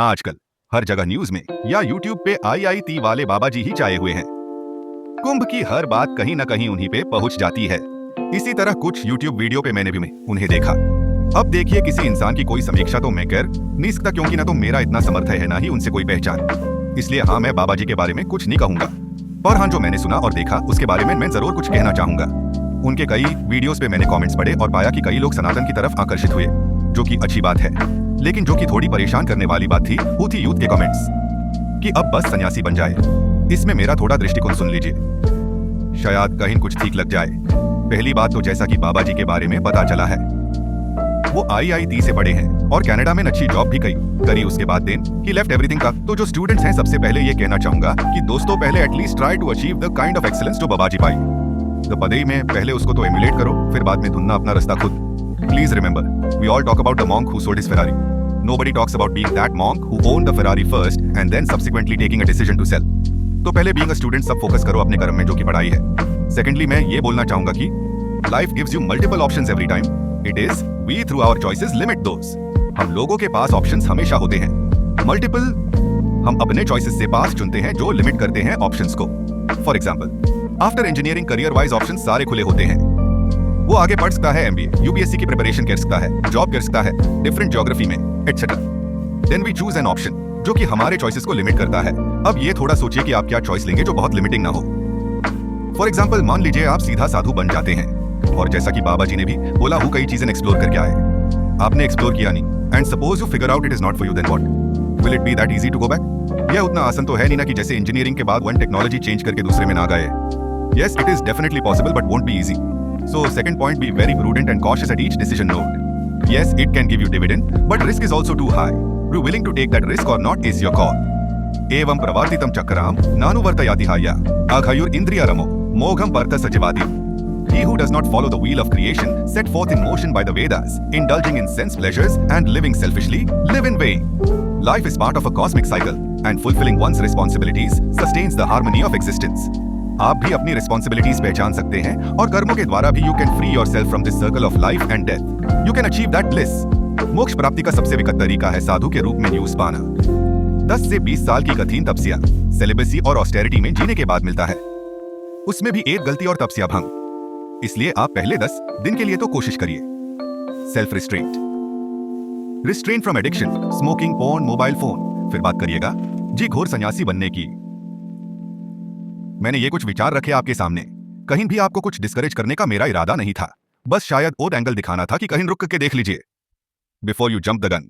आजकल हर जगह न्यूज में या यूट्यूब पे आईआईटी वाले बाबा जी ही छाए हुए हैं। कुंभ की हर बात कहीं न कहीं उन्हीं पे पहुंच जाती है। इसी तरह कुछ यूट्यूब वीडियो पे मैंने भी उन्हें देखा। अब देखिए, किसी इंसान की कोई समीक्षा तो मैं कर नहीं सकता, क्योंकि ना तो मेरा इतना समर्थ है ना ही उनसे कोई पहचान। इसलिए हाँ, मैं बाबा जी के बारे में कुछ नहीं कहूंगा, और हाँ, जो मैंने सुना और देखा उसके बारे में मैं जरूर कुछ कहना चाहूंगा। उनके कई वीडियोस पे मैंने कमेंट्स पढ़े और पाया कि कई लोग सनातन की तरफ आकर्षित हुए, जो कि अच्छी बात है। लेकिन जो कि थोड़ी परेशान करने वाली बात थी वो थी यूथ के कमेंट्स कि अब बस सन्यासी बन जाए। इसमें मेरा थोड़ा दृष्टिकोण सुन लीजिए, शायद कहीं कुछ ठीक लग जाए। पहली बात तो जैसा कि बाबा जी के बारे में पता चला है, वो आईआईटी से पढ़े हैं और कनाडा में अच्छी जॉब भी करी। उसके बाद देन ही लेफ्ट एवरीथिंग का। तो जो स्टूडेंट्स हैं, सबसे पहले ये कहना चाहूंगा कि दोस्तों, पहले at least try to achieve the kind of excellence जो बाबा जी पाई। तो पदई में पहले उसको तो एमुलेट करो, फिर बाद में ढूंढना अपना रास्ता खुद। Please remember, we all talk about the monk who sold his Ferrari. Nobody talks about being that monk who owned the Ferrari first and then subsequently taking a decision to sell. तो पहले being a student सब focus करो अपने कर्म में जो कि पढ़ाई है। Secondly, मैं ये बोलना चाहूंगा कि life gives you multiple options every time. It is we through our choices limit those. हम लोगों के पास options हमेशा होते हैं। Multiple हम अपने choices से पास चुनते हैं जो limit करते हैं options को। For example, after engineering career wise options सारे खुले होते हैं। वो आगे पढ़ सकता है, एमबीए, यूपीएससी की प्रिपरेशन कर सकता है, जॉब कर सकता है डिफरेंट ज्योग्राफी में, etcetera. Then we choose an option जो कि हमारे चॉइसेस को लिमिट करता है। अब ये थोड़ा सोचिए कि आप क्या चॉइस लेंगे जो बहुत लिमिटिंग ना हो। फॉर एग्जाम्पल, मान लीजिए आप सीधा साधु बन जाते हैं, और जैसा कि बाबा जी ने भी बोला, वो कई चीजें एक्सप्लोर करके आए, आपने एक्सप्लोर किया नहीं, and suppose you figure out it is not for you, then what? Will it be that easy to go back? यह उतना आसान तो है नहीं ना कि जैसे इंजीनियरिंग के बाद वन टेक्नोलॉजी चेंज करके दूसरे में ना गए। Yes, it is definitely possible but won't be easy. So second point, be very prudent and cautious at each decision note. Yes, it can give you dividend, but risk is also too high. Be willing to take that risk or not is your call. Evam pravartitam chakram nanuvartayati haya aghayur indriyaramo mogham partha sajivadi. He who does not follow the wheel of creation set forth in motion by the Vedas, indulging in sense pleasures and living selfishly, live in vain. Life is part of a cosmic cycle, and fulfilling one's responsibilities sustains the harmony of existence. आप भी अपनी responsibilities पहचान सकते हैं और कर्मों के द्वारा भी you can free yourself from this circle of life and death. You can achieve that bliss. मोक्ष प्राप्ति का सबसे विकट तरीका है साधु के रूप में न्यूज पाना। 10 से 20 साल की कठिन तपस्या, सेलिबेसी और ऑस्टेरिटी में जीने के बाद मिलता है, उसमें भी एक गलती और तपस्या भंग। इसलिए आप पहले 10 दिन के लिए तो कोशिश करिए। Self restraint, restrain from addiction, smoking, porn, mobile phone. फिर बात करिएगा जी घोर सन्यासी बनने की। मैंने ये कुछ विचार रखे आपके सामने, कहीं भी आपको कुछ डिस्करेज करने का मेरा इरादा नहीं था, बस शायद और एंगल दिखाना था कि कहीं रुक के देख लीजिए before you jump the gun.